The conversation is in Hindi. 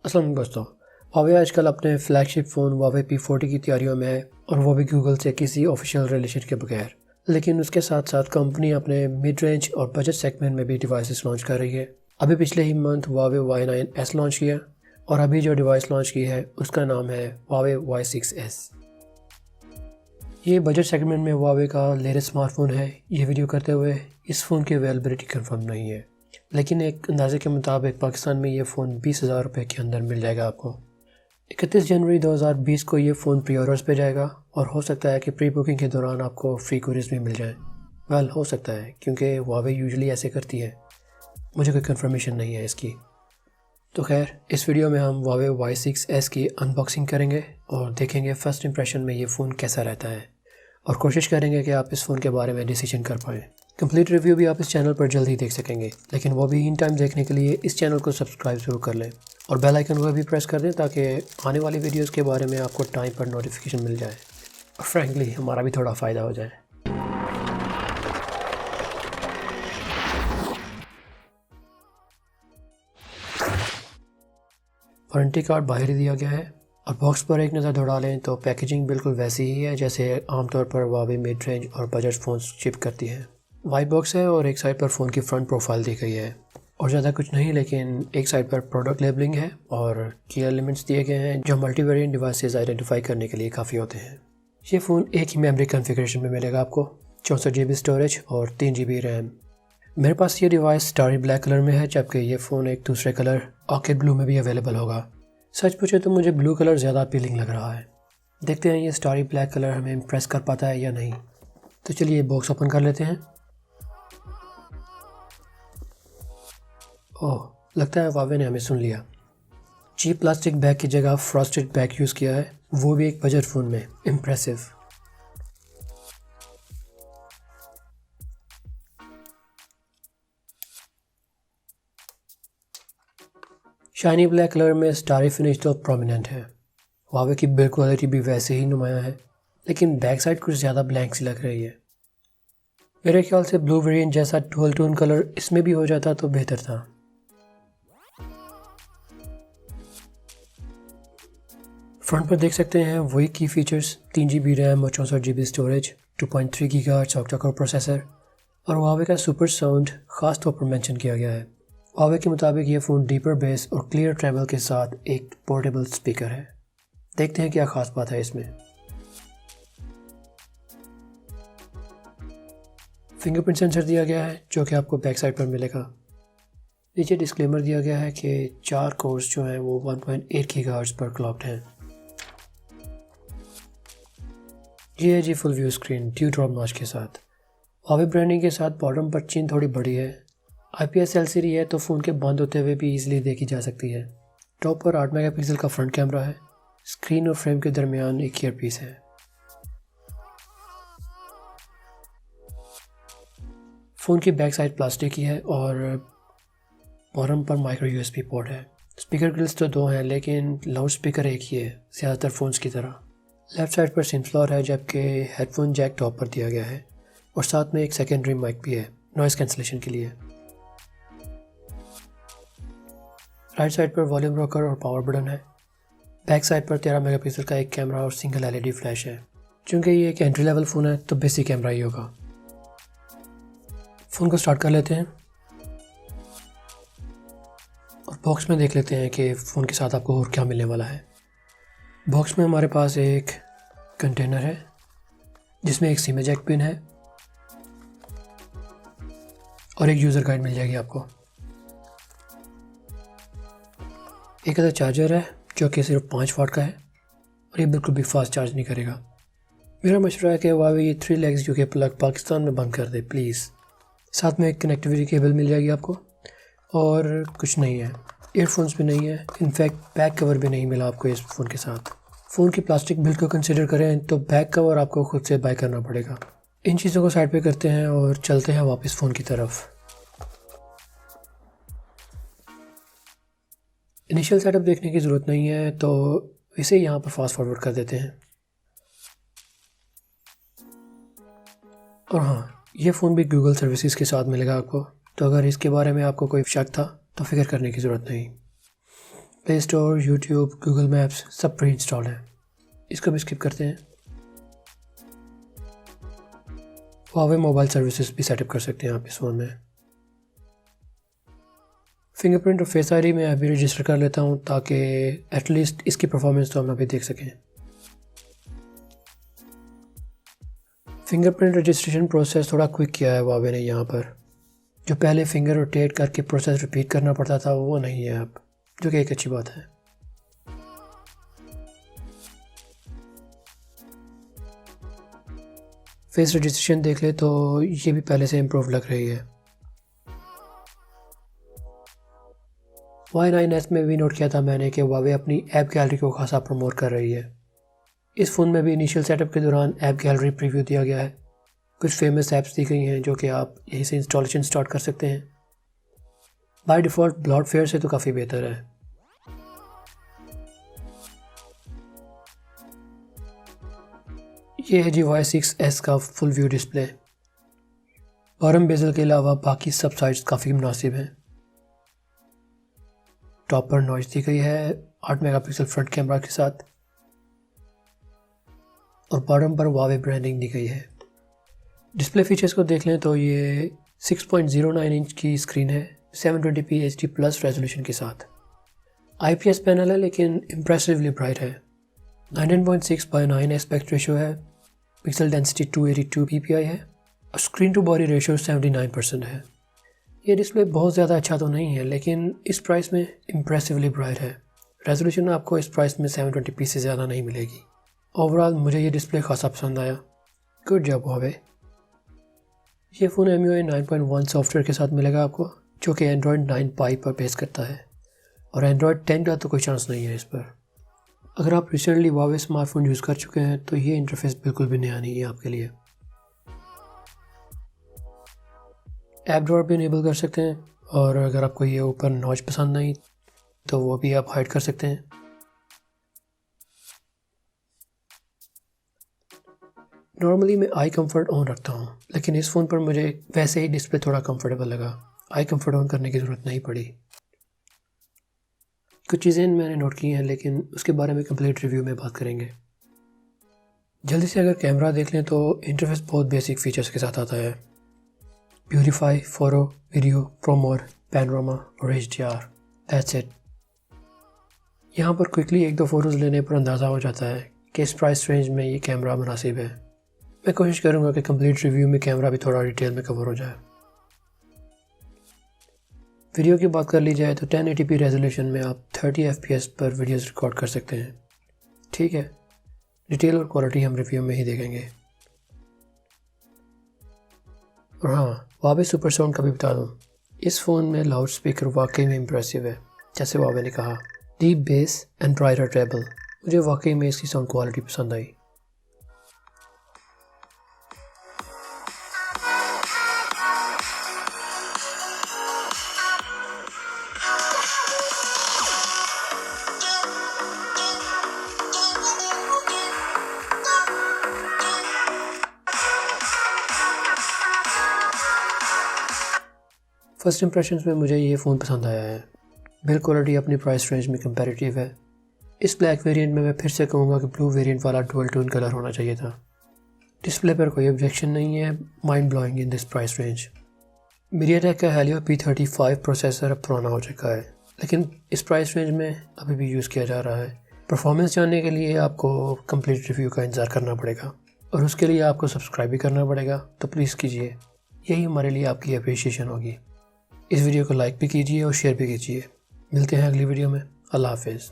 अस्सलाम वालेकुम दोस्तों, Huawei आजकल अपने फ्लैगशिप फ़ोन Huawei P40 की तैयारियों में है और वो भी गूगल से किसी ऑफिशियल रिलेशन के बगैर। लेकिन उसके साथ साथ कंपनी अपने मिड रेंज और बजट सेगमेंट में भी डिवाइसेस लॉन्च कर रही है। अभी पिछले ही मंथ Huawei Y9S लॉन्च किया और अभी जो डिवाइस लॉन्च की है उसका नाम है Huawei Y6S। ये बजट सेगमेंट में Huawei का लेटेस्ट स्मार्टफोन है। ये वीडियो करते हुए इस फ़ोन की अवेलेबिलिटी कंफर्म नहीं है, लेकिन एक अंदाजे के मुताबिक पाकिस्तान में ये फ़ोन 20,000 रुपये के अंदर मिल जाएगा आपको। 31 जनवरी 2020 को ये फ़ोन प्री ऑर्डर्स पे जाएगा और हो सकता है कि प्री बुकिंग के दौरान आपको फ्री कोरियर्स भी मिल जाए। वेल, हो सकता है, क्योंकि Huawei यूजुअली ऐसे करती है। मुझे कोई कंफर्मेशन नहीं है इसकी। तो खैर, इस वीडियो में हम Huawei Y6S की अनबॉक्सिंग करेंगे और देखेंगे फ़र्स्ट इंप्रेशन में ये फ़ोन कैसा रहता है और कोशिश करेंगे कि आप इस फ़ोन के बारे में डिसीजन कर पाएँ। कंप्लीट रिव्यू भी आप इस चैनल पर जल्द ही देख सकेंगे, लेकिन वो भी इन टाइम देखने के लिए इस चैनल को सब्सक्राइब ज़रूर कर लें और बेल आइकन को भी प्रेस कर दें ताकि आने वाली वीडियोस के बारे में आपको टाइम पर नोटिफिकेशन मिल जाए और फ्रैंकली हमारा भी थोड़ा फ़ायदा हो जाए। वारंटी कार्ड बाहर ही दिया गया है और बॉक्स पर एक नज़र दौड़ा लें तो पैकेजिंग बिल्कुल वैसी ही है जैसे आमतौर पर Huawei मिड रेंज और बजट फ़ोन शिप करती है। वाइट बॉक्स है और एक साइड पर फ़ोन की फ्रंट प्रोफाइल दी गई है और ज़्यादा कुछ नहीं, लेकिन एक साइड पर प्रोडक्ट लेबलिंग है और की एलिमेंट्स दिए गए हैं जो मल्टी वेरिएंट डिवाइसेस आइडेंटिफाई करने के लिए काफ़ी होते हैं। ये फ़ोन एक ही मेमोरी कॉन्फ़िगरेशन में मिलेगा आपको, 64 GB स्टोरेज और 3 GB रैम। मेरे पास ये डिवाइस स्टारी ब्लैक कलर में है, जबकि ये फ़ोन एक दूसरे कलर ऑर्किड ब्लू में भी अवेलेबल होगा। सच पूछे तो मुझे ब्लू कलर ज़्यादा अपीलिंग लग रहा है। देखते हैं ये स्टारी ब्लैक कलर हमें इम्प्रेस कर पाता है या नहीं। तो चलिए बॉक्स ओपन कर लेते हैं। ओह, लगता है Huawei ने हमें सुन लिया। चीप प्लास्टिक बैग की जगह फ्रॉस्टेड बैग यूज़ किया है, वो भी एक बजट फ़ोन में। इम्प्रेसिव। शाइनी ब्लैक कलर में स्टारी फिनिश तो प्रोमिनेंट है। Huawei की बिल्ड क्वालिटी भी वैसे ही नुमाया है, लेकिन बैक साइड कुछ ज़्यादा ब्लैंक सी लग रही है। मेरे ख्याल से ब्लू वेरिएंट जैसा डुअल टोन कलर इसमें भी हो जाता तो बेहतर था। फ्रंट पर देख सकते हैं वही की फीचर्स, 3 GB रैम और 64 GB storage, 2.3 GHz octa core processor और Huawei का सुपर साउंड ख़ास तौर पर मेंशन किया गया है। Huawei के मुताबिक ये फ़ोन डीपर बेस और क्लियर ट्रैवल के साथ एक पोर्टेबल स्पीकर है। देखते हैं क्या ख़ास बात है इसमें। फिंगरप्रिंट सेंसर दिया गया है जो कि आपको बैक साइड पर मिलेगा। नीचे डिस्क्लेमर दिया गया है कि 4 कोर्स जो हैं वो 1.8 GHz पर क्लॉक्ड हैं। ये है जी full view screen dew drop notch के साथ। Huawei ब्रांडिंग के साथ बॉटम पर चीन थोड़ी बड़ी है। IPS LCD है तो फ़ोन के बंद होते हुए भी इजीली देखी जा सकती है। टॉप पर 8 मेगापिक्सल का फ्रंट कैमरा है। स्क्रीन और फ्रेम के दरमियान एक ईयरपीस है। फ़ोन की बैक साइड प्लास्टिक की है और बॉटम पर माइक्रो USB पोर्ट है। स्पीकर ग्रिल्स तो 2 हैं, लेकिन लाउड स्पीकर एक ही है, ज़्यादातर फ़ोन्स की तरह। लेफ़्ट साइड पर सिम स्लॉट है, जबकि हेडफोन जैक टॉप पर दिया गया है और साथ में एक सेकेंडरी माइक भी है नॉइज़ कैंसलेशन के लिए। राइट साइड पर वॉल्यूम रॉकर और पावर बटन है। बैक साइड पर 13 मेगापिक्सल का एक कैमरा और सिंगल LED फ्लैश है। चूँकि ये एक एंट्री लेवल फ़ोन है तो बेसिक कैमरा ही होगा। फ़ोन को स्टार्ट कर लेते हैं और बॉक्स में देख लेते हैं कि फ़ोन के साथ आपको और क्या मिलने वाला है। बॉक्स में हमारे पास एक कंटेनर है जिसमें एक सिम जैक पिन है और एक यूज़र गाइड मिल जाएगी आपको। एक ऐसा चार्जर है जो कि सिर्फ 5 वाट का है और ये बिल्कुल भी फास्ट चार्ज नहीं करेगा। मेरा मशवरा है कि Huawei ये 3 लेग्स जो कि प्लग पाकिस्तान में बंद कर दे प्लीज़। साथ में एक कनेक्टिविटी केबल मिल जाएगी आपको और कुछ नहीं है। ईयरफोन्स भी नहीं है, इनफैक्ट बैक कवर भी नहीं मिला आपको इस फ़ोन के साथ। फ़ोन की प्लास्टिक बिल्ड को कंसिडर करें तो बैक कवर आपको खुद से बाय करना पड़ेगा। इन चीज़ों को साइड पे करते हैं और चलते हैं वापस फ़ोन की तरफ। इनिशियल सेटअप देखने की ज़रूरत नहीं है तो इसे यहाँ पर फास्ट फॉरवर्ड कर देते हैं। और हाँ, ये फ़ोन भी गूगल सर्विसेज के साथ मिलेगा आपको, तो अगर इसके बारे में आपको कोई शक था तो फिक्र करने की ज़रूरत नहीं। Play store, YouTube, Google maps सब प्री इंस्टॉल है। इसको भी स्किप करते हैं। हुआवे मोबाइल सर्विसेज भी सेटअप कर सकते हैं आप इस फ़ोन में। फिंगरप्रिंट और फेस आईडी मैं अभी रजिस्टर कर लेता हूँ ताकि एटलीस्ट इसकी परफॉर्मेंस तो हम अभी देख सकें। फिंगरप्रिंट रजिस्ट्रेशन प्रोसेस थोड़ा क्विक किया है हुआवे ने यहाँ पर। जो पहले फिंगर रोटेट करके प्रोसेस रिपीट करना पड़ता था वो नहीं है अब, जो कि एक अच्छी बात है। फेस रजिस्ट्रेशन देख ले तो ये भी पहले से इम्प्रूव लग रही है। Y9s में भी नोट किया था मैंने कि हुआवे अपनी ऐप गैलरी को खासा प्रमोट कर रही है। इस फ़ोन में भी इनिशियल सेटअप के दौरान ऐप गैलरी प्रीव्यू दिया गया है। कुछ फेमस ऐप्स दी गई हैं जो कि आप यहीं से इंस्टॉलेशन स्टार्ट कर सकते हैं। बाय डिफ़ॉल्ट ब्लॉटफेयर से तो काफ़ी बेहतर है। ये है जी Y6s का full view display. Bottom bezel के अलावा बाकी सब साइड्स काफ़ी मुनासिब हैं। टॉप पर नॉइज दी गई है 8 मेगापिक्सल फ्रंट कैमरा के साथ और बॉटम पर हुआवे ब्रांडिंग दी गई है। डिस्प्ले फीचर्स को देख लें तो ये 6.09 इंच की स्क्रीन है 720p HD प्लस रेजोल्यूशन के साथ। IPS पैनल है लेकिन इम्प्रेसिवली ब्राइट है। 19.6:9 एस्पेक्ट रेशो है। पिक्सल डेंसिटी 282 ppi है और स्क्रीन टू बॉडी रेशो 79% है। ये डिस्प्ले बहुत ज़्यादा अच्छा तो नहीं है लेकिन इस प्राइस में इम्प्रेसिवली ब्राइट है। रेजोल्यूशन आपको इस प्राइस में 720p से ज़्यादा नहीं मिलेगी। ओवरऑल मुझे ये डिस्प्ले खासा पसंद आया। Good job Huawei. ये फ़ोन MUI 9.1 सॉफ्टवेयर के साथ मिलेगा आपको, जो कि Android 9 Pie पर बेस करता है और Android 10 का तो कोई चांस नहीं है इस पर। अगर आप रिसेंटली हुआवे स्मार्टफोन यूज़ कर चुके हैं तो ये इंटरफेस बिल्कुल भी नया नहीं है आपके लिए। ऐप ड्रॉअर भी इनेबल कर सकते हैं और अगर आपको ये ऊपर नॉच पसंद नहीं तो वो भी आप हाइड कर सकते हैं। नॉर्मली मैं आई कंफर्ट ऑन रखता हूँ लेकिन इस फ़ोन पर मुझे वैसे ही डिस्प्ले थोड़ा कंफर्टेबल लगा। आई कंफर्ट ऑन करने की ज़रूरत नहीं पड़ी। कुछ चीज़ें मैंने नोट की हैं लेकिन उसके बारे में कंप्लीट रिव्यू में बात करेंगे। जल्दी से अगर कैमरा देख लें तो इंटरफेस बहुत बेसिक फीचर्स के साथ आता है। प्यूरीफाई, फोरो, वीडियो, प्रोमोर, पैनोरामा और HDR, दैट्स इट। यहाँ पर क्विकली एक दो फ़ोटोज़ लेने पर अंदाज़ा हो जाता है कि इस प्राइस रेंज में ये कैमरा मुनासिब है। मैं कोशिश करूँगा कि कंप्लीट रिव्यू में कैमरा भी थोड़ा डिटेल में कवर हो जाए। वीडियो की बात कर ली जाए तो 1080p रेजोल्यूशन में आप 30 FPS पर वीडियोस रिकॉर्ड कर सकते हैं। ठीक है, डिटेल और क्वालिटी हम रिव्यू में ही देखेंगे। और हाँ, हुआवे सुपर साउंड का भी बता दूँ, इस फ़ोन में लाउड स्पीकर वाकई में इम्प्रेसिव है। जैसे हुआवे ने कहा, deep bass and brighter treble. मुझे वाकई में इसकी साउंड क्वालिटी पसंद आई। फर्स्ट इंप्रेशंस में मुझे ये फ़ोन पसंद आया है। बिल्ड क्वालिटी अपनी प्राइस रेंज में कंपैरेटिव है। इस ब्लैक वेरिएंट में मैं फिर से कहूँगा कि ब्लू वेरिएंट वाला डुअल टोन कलर होना चाहिए था। डिस्प्ले पर कोई ऑब्जेक्शन नहीं है। Mind blowing in this price range. MediaTek का हेलियो P35 प्रोसेसर अब पुराना हो चुका है लेकिन इस प्राइस रेंज में अभी भी यूज़ किया जा रहा है। परफॉर्मेंस जानने के लिए आपको कंप्लीट रिव्यू का इंतज़ार करना पड़ेगा और उसके लिए आपको सब्सक्राइब भी करना पड़ेगा, तो प्लीज़ कीजिए। यही हमारे लिए आपकी अप्रिशिएशन होगी। इस वीडियो को लाइक भी कीजिए और शेयर भी कीजिए। मिलते हैं अगली वीडियो में। अल्लाह हाफिज़।